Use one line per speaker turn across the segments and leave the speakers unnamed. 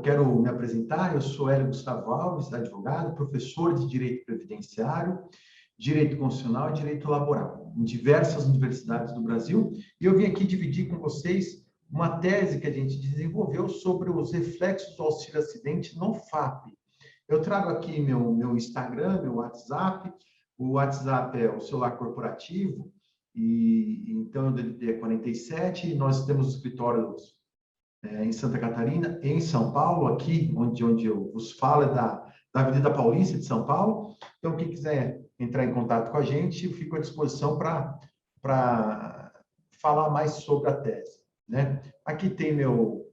quero me apresentar. Eu sou Hélio Gustavo Alves, advogado, professor de Direito Previdenciário, Direito Constitucional e Direito Laboral, em diversas universidades do Brasil. E eu vim aqui dividir com vocês uma tese que a gente desenvolveu sobre os reflexos do auxílio-acidente no FAP. Eu trago aqui meu Instagram, meu WhatsApp. O WhatsApp é o celular corporativo, e então o DDD é 47, e nós temos escritórios em Santa Catarina, em São Paulo, aqui onde eu vos falo, é da Avenida Paulista de São Paulo. Então, quem quiser entrar em contato com a gente, eu fico à disposição para falar mais sobre a tese, né? Aqui tem meu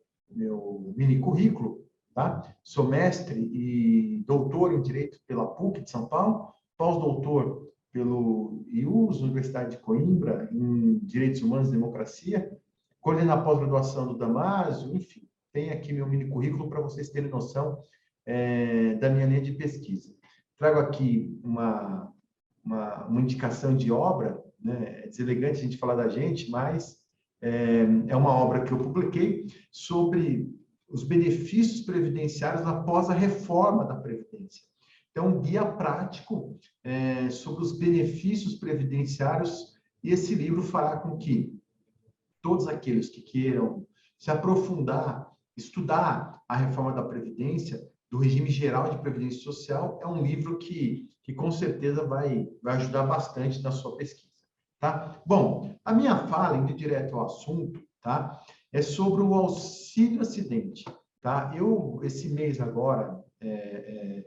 mini currículo, tá? Sou mestre e doutor em Direito pela PUC de São Paulo, pós-doutor pelo IUS, Universidade de Coimbra, em Direitos Humanos e Democracia, coordeno a pós-graduação do Damásio, enfim, tem aqui meu mini currículo para vocês terem noção da minha linha de pesquisa. Trago aqui uma indicação de obra, né? É deselegante a gente falar da gente, mas é uma obra que eu publiquei sobre os benefícios previdenciários após a reforma da Previdência. Então, um guia prático sobre os benefícios previdenciários, e esse livro fará com que todos aqueles que queiram se aprofundar, estudar a reforma da Previdência, do regime geral de Previdência Social, é um livro que com certeza vai ajudar bastante na sua pesquisa, tá? Bom, a minha fala, indo direto ao assunto, tá? É sobre o auxílio-acidente, tá? Esse mês agora, é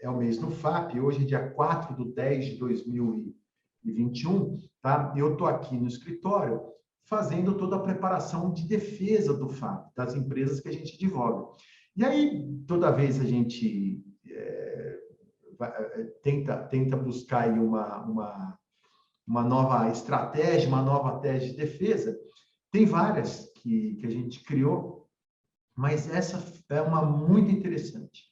o mês do FAP, hoje é dia 4/10/2021, tá? Eu estou aqui no escritório fazendo toda a preparação de defesa do FAP, das empresas que a gente advoga. E aí, toda vez a gente tenta buscar aí uma nova estratégia, uma nova tese de defesa. Tem várias que a gente criou, mas essa é uma muito interessante,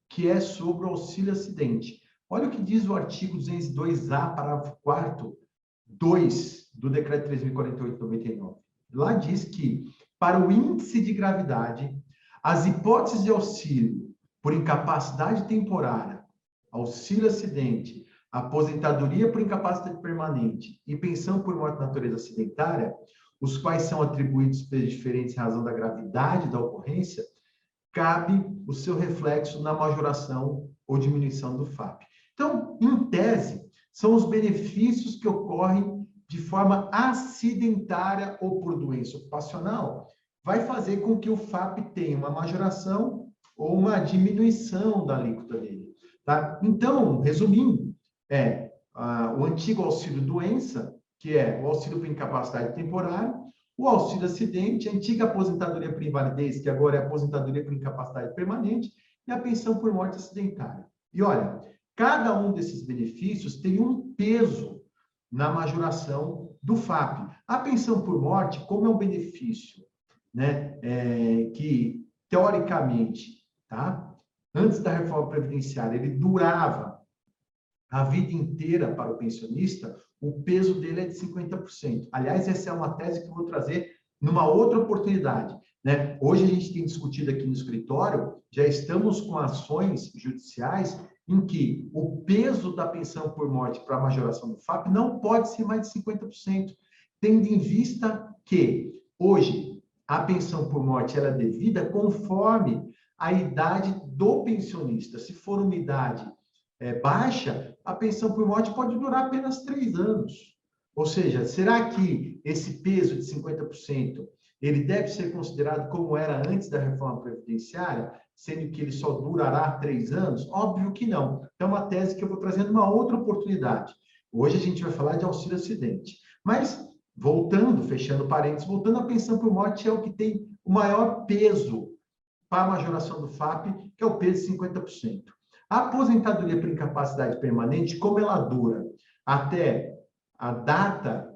que é sobre o auxílio-acidente. Olha o que diz o artigo 202-A, parágrafo 4º, 2 do Decreto 3.048/99. Lá diz que, para o índice de gravidade, as hipóteses de auxílio por incapacidade temporária, auxílio-acidente, aposentadoria por incapacidade permanente e pensão por morte de natureza acidentária, os quais são atribuídos pelos diferentes em razão da gravidade da ocorrência, cabe o seu reflexo na majoração ou diminuição do FAP. Então, em tese, são os benefícios que ocorrem de forma acidentária ou por doença ocupacional, vai fazer com que o FAP tenha uma majoração ou uma diminuição da alíquota dele, tá? Então, resumindo, o antigo auxílio-doença, que é o auxílio por incapacidade temporária, o auxílio-acidente, a antiga aposentadoria por invalidez, que agora é aposentadoria por incapacidade permanente, e a pensão por morte acidentária. E olha, cada um desses benefícios tem um peso na majoração do FAP. A pensão por morte, como é um benefício, né, que, teoricamente, tá, antes da reforma previdenciária, ele durava a vida inteira para o pensionista, o peso dele é de 50%. Aliás, essa é uma tese que eu vou trazer numa outra oportunidade, né? Hoje a gente tem discutido aqui no escritório, já estamos com ações judiciais em que o peso da pensão por morte para a majoração do FAP não pode ser mais de 50%, tendo em vista que, hoje, a pensão por morte ela é devida conforme a idade do pensionista. Se for uma idade baixa, a pensão por morte pode durar apenas 3 anos. Ou seja, será que esse peso de 50% ele deve ser considerado como era antes da reforma previdenciária, sendo que ele só durará 3 anos? Óbvio que não. Então, é uma tese que eu vou trazer numa outra oportunidade. Hoje a gente vai falar de auxílio-acidente. Mas, voltando, fechando parênteses, voltando, a pensão por morte é o que tem o maior peso para a majoração do FAP, que é o peso de 50%. A aposentadoria por incapacidade permanente, como ela dura até a data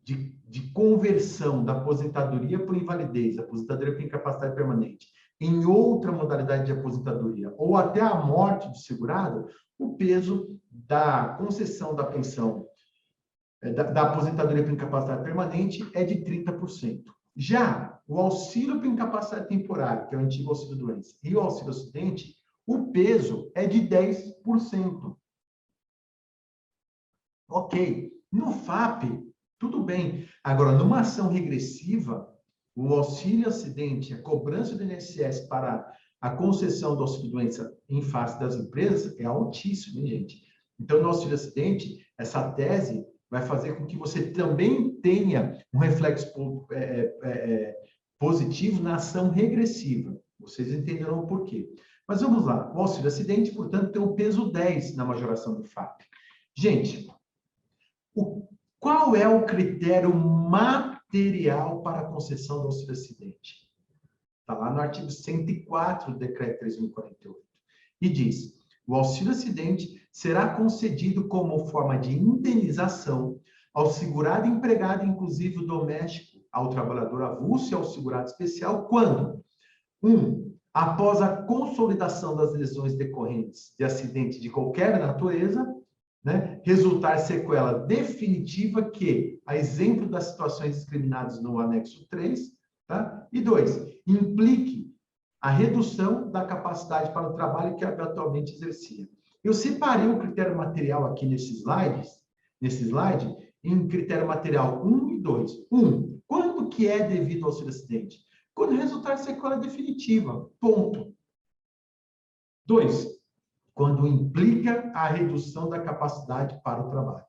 de conversão da aposentadoria por invalidez, aposentadoria por incapacidade permanente, em outra modalidade de aposentadoria, ou até a morte do segurado, o peso da concessão da pensão, da aposentadoria por incapacidade permanente, é de 30%. Já o auxílio por incapacidade temporária, que é o antigo auxílio-doença, e o auxílio-acidente, o peso é de 10%. Ok. No FAP, tudo bem. Agora, numa ação regressiva, o auxílio-acidente, a cobrança do INSS para a concessão do auxílio-doença em face das empresas é altíssimo, hein, gente? Então, no auxílio-acidente, essa tese vai fazer com que você também tenha um reflexo positivo na ação regressiva. Vocês entenderão o porquê. Mas vamos lá. O auxílio-acidente, portanto, tem o peso 10 na majoração do FAP. Gente, qual é o critério material para a concessão do auxílio-acidente? Está lá no artigo 104 do Decreto 3.048. E diz: o auxílio-acidente será concedido como forma de indenização ao segurado empregado, inclusive o doméstico, ao trabalhador avulso e ao segurado especial, quando 1. Após a consolidação das lesões decorrentes de acidente de qualquer natureza, né, resultar sequela definitiva que, a exemplo das situações discriminadas no anexo 3, tá? E 2, implique a redução da capacidade para o trabalho que atualmente exercia. Eu separei o critério material aqui nesse slide, em critério material 1 e 2. 1, quando que é devido ao auxílio-acidente? Quando resultar sequela definitiva, ponto. 2, quando implica a redução da capacidade para o trabalho,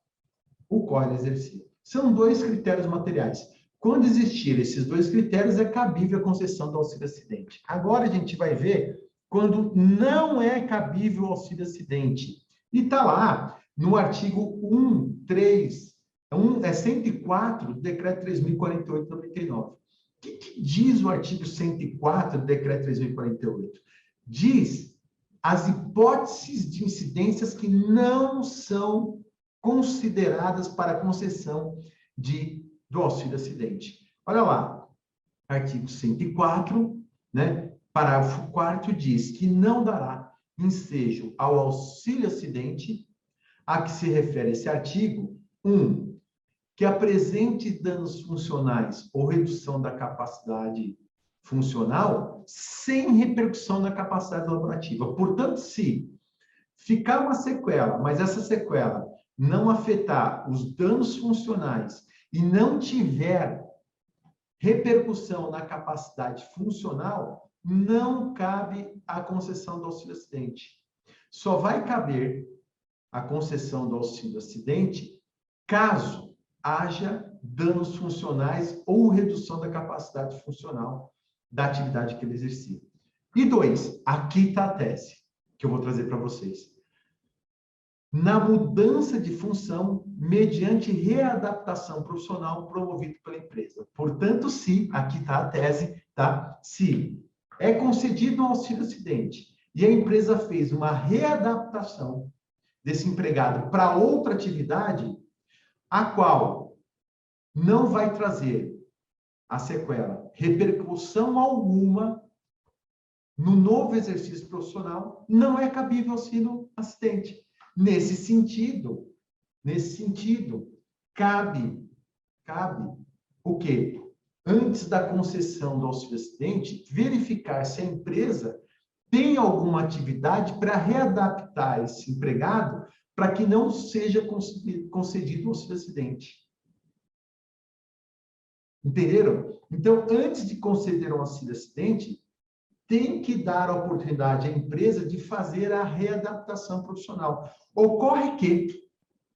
o qual ele exercia. São 2 critérios materiais. Quando existirem esses 2 critérios, é cabível a concessão do auxílio-acidente. Agora a gente vai ver quando não é cabível o auxílio-acidente. E está lá no artigo 104 do Decreto 3.048/99. O que diz o artigo 104 do Decreto 3.048? Diz as hipóteses de incidências que não são consideradas para a concessão do auxílio-acidente. Olha lá, artigo 104, né, parágrafo 4º diz que não dará ensejo ao auxílio-acidente a que se refere esse artigo, 1, que apresente danos funcionais ou redução da capacidade funcional sem repercussão na capacidade laborativa. Portanto, se ficar uma sequela, mas essa sequela não afetar os danos funcionais e não tiver repercussão na capacidade funcional, não cabe a concessão do auxílio-acidente. Só vai caber a concessão do auxílio-acidente caso haja danos funcionais ou redução da capacidade funcional da atividade que ele exercia. E 2, aqui está a tese que eu vou trazer para vocês. Na mudança de função mediante readaptação profissional promovida pela empresa. Portanto, se, aqui está a tese, tá? Se é concedido um auxílio-acidente e a empresa fez uma readaptação desse empregado para outra atividade, a qual não vai trazer a sequela repercussão alguma no novo exercício profissional, não é cabível auxílio-acidente. Nesse sentido, cabe o quê? Antes da concessão do auxílio-acidente, verificar se a empresa tem alguma atividade para readaptar esse empregado para que não seja concedido o auxílio-acidente. Entenderam? Então, antes de conceder um auxílio-acidente, tem que dar a oportunidade à empresa de fazer a readaptação profissional. Ocorre que,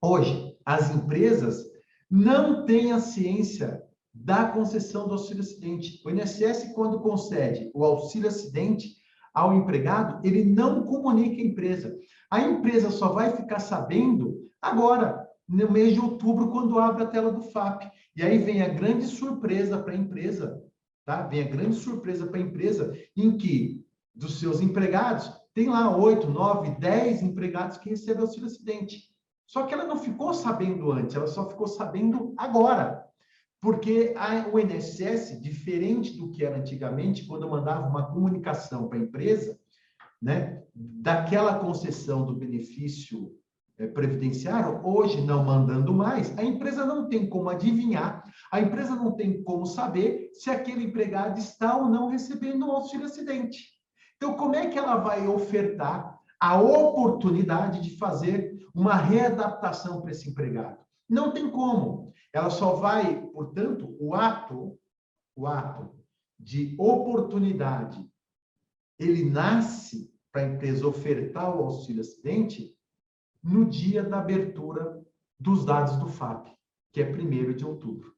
hoje, as empresas não têm a ciência da concessão do auxílio-acidente. O INSS, quando concede o auxílio-acidente ao empregado, ele não comunica a empresa. A empresa só vai ficar sabendo agora, no mês de outubro, quando abre a tela do FAP. E aí vem a grande surpresa para a empresa, tá? Vem a grande surpresa para a empresa, em que, dos seus empregados, tem lá 8, 9, 10 empregados que recebem auxílio-acidente. Só que ela não ficou sabendo antes, ela só ficou sabendo agora. Porque o INSS, diferente do que era antigamente, quando mandava uma comunicação para a empresa, né, daquela concessão do benefício previdenciário, hoje não mandando mais, a empresa não tem como adivinhar, a empresa não tem como saber se aquele empregado está ou não recebendo um auxílio-acidente. Então, como é que ela vai ofertar a oportunidade de fazer uma readaptação para esse empregado? Não tem como. Ela só vai, portanto, o ato de oportunidade, ele nasce para a empresa ofertar o auxílio-acidente no dia da abertura dos dados do FAP, que é 1º de outubro.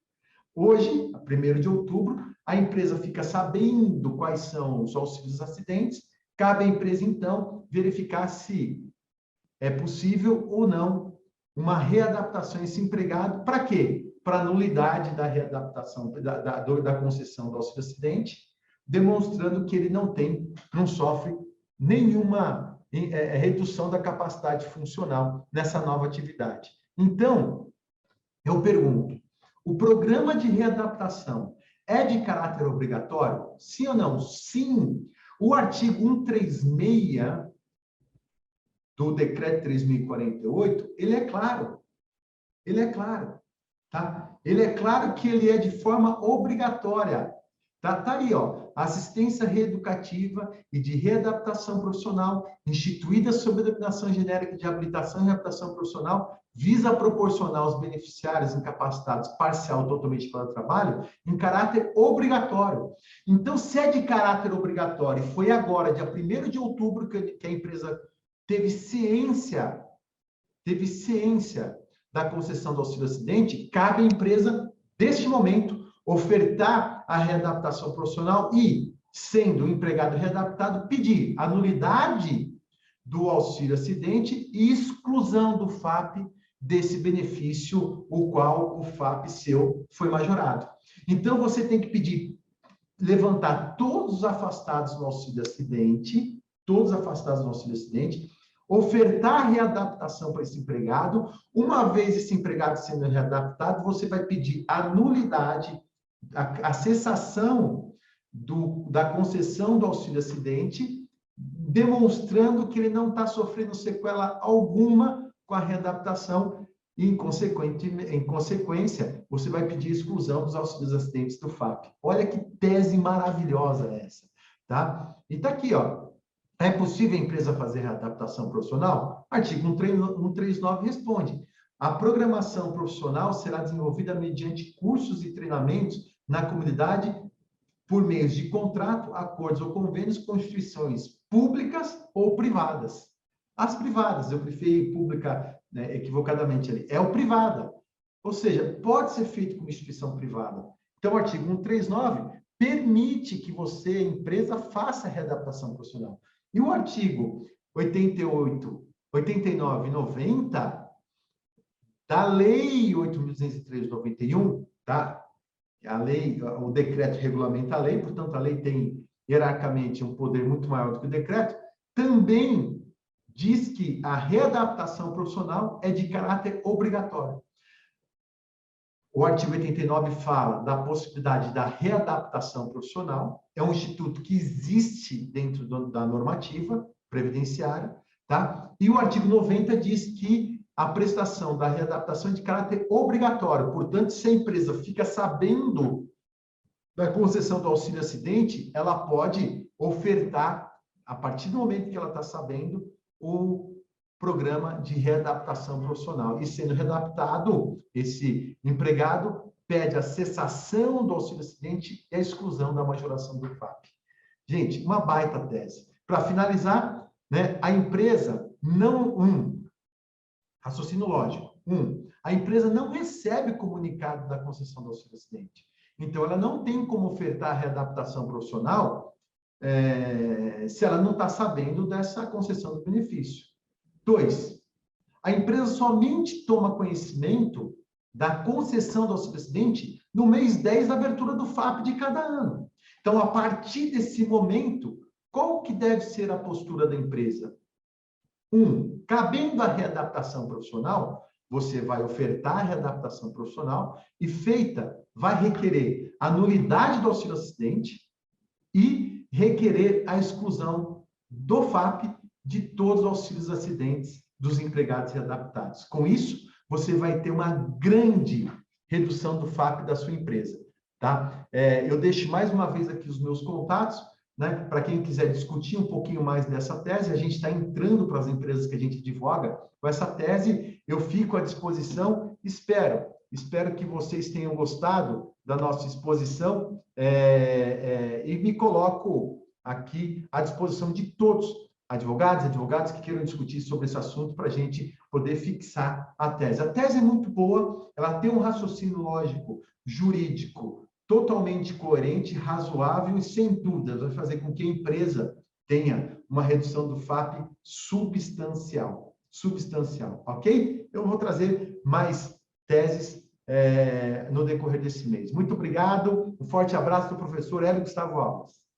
Hoje, a 1º de outubro, a empresa fica sabendo quais são os auxílios acidentes, cabe à empresa, então, verificar se é possível ou não uma readaptação desse empregado. Para quê? Para nulidade da readaptação, da concessão do auxílio-acidente, demonstrando que ele não sofre nenhuma redução da capacidade funcional nessa nova atividade. Então, eu pergunto, o programa de readaptação é de caráter obrigatório? Sim ou não? Sim. O artigo 136 do Decreto 3.048, ele é claro. Ele é claro, tá? Ele é claro que ele é de forma obrigatória. Tá aí, ó. Assistência reeducativa e de readaptação profissional, instituída sob a denominação genérica de habilitação e readaptação profissional, visa proporcionar aos beneficiários incapacitados parcial ou totalmente para o trabalho em caráter obrigatório. Então, se é de caráter obrigatório, e foi agora, dia 1º de outubro, que a empresa teve ciência da concessão do auxílio-acidente, cabe à empresa, neste momento, ofertar a readaptação profissional e, sendo o empregado readaptado, pedir a nulidade do auxílio-acidente e exclusão do FAP desse benefício, o qual o FAP seu foi majorado. Então, você tem que pedir, levantar todos os afastados no auxílio-acidente, ofertar readaptação para esse empregado. Uma vez esse empregado sendo readaptado, você vai pedir a nulidade, a cessação da concessão do auxílio-acidente, demonstrando que ele não está sofrendo sequela alguma com a readaptação e, em consequência, você vai pedir exclusão dos auxílios-acidentes do FAP. Olha que tese maravilhosa essa, tá? E está aqui, ó. É possível a empresa fazer readaptação profissional? Artigo 139 responde. A programação profissional será desenvolvida mediante cursos e treinamentos na comunidade por meios de contrato, acordos ou convênios com instituições públicas ou privadas. As privadas, eu preferi pública, né, equivocadamente ali, é o privada. Ou seja, pode ser feito com instituição privada. Então, o artigo 139 permite que você, empresa, faça a readaptação profissional. E o artigo 88, 89 e 90 da Lei 8.203 de 91, tá? A lei, o decreto regulamenta a lei, portanto, a lei tem hierarquicamente um poder muito maior do que o decreto, também diz que a readaptação profissional é de caráter obrigatório. O artigo 89 fala da possibilidade da readaptação profissional, é um instituto que existe dentro da normativa previdenciária, tá? E o artigo 90 diz que a prestação da readaptação é de caráter obrigatório, portanto, se a empresa fica sabendo da concessão do auxílio-acidente, ela pode ofertar, a partir do momento que ela está sabendo, o programa de readaptação profissional. E sendo readaptado, esse empregado pede a cessação do auxílio-acidente e a exclusão da majoração do FAP. Gente, uma baita tese. Para finalizar, né, a empresa raciocínio lógico. A empresa não recebe comunicado da concessão do auxílio-acidente. Então, ela não tem como ofertar a readaptação profissional se ela não está sabendo dessa concessão do benefício. 2, a empresa somente toma conhecimento da concessão do auxílio-acidente no mês 10 da abertura do FAP de cada ano. Então, a partir desse momento, qual que deve ser a postura da empresa? Cabendo a readaptação profissional, você vai ofertar a readaptação profissional e vai requerer a nulidade do auxílio-acidente e requerer a exclusão do FAP de todos os auxílios acidentes dos empregados readaptados. Com isso, você vai ter uma grande redução do FAP da sua empresa, tá? Eu deixo mais uma vez aqui os meus contatos, né? Para quem quiser discutir um pouquinho mais dessa tese, a gente está entrando para as empresas que a gente advoga com essa tese, eu fico à disposição, espero que vocês tenham gostado da nossa exposição e me coloco aqui à disposição de todos, advogados que queiram discutir sobre esse assunto para a gente poder fixar a tese. A tese é muito boa, ela tem um raciocínio lógico, jurídico, totalmente coerente, razoável e sem dúvidas vai fazer com que a empresa tenha uma redução do FAP substancial, ok? Eu vou trazer mais teses no decorrer desse mês. Muito obrigado, um forte abraço do professor Hélio Gustavo Alves.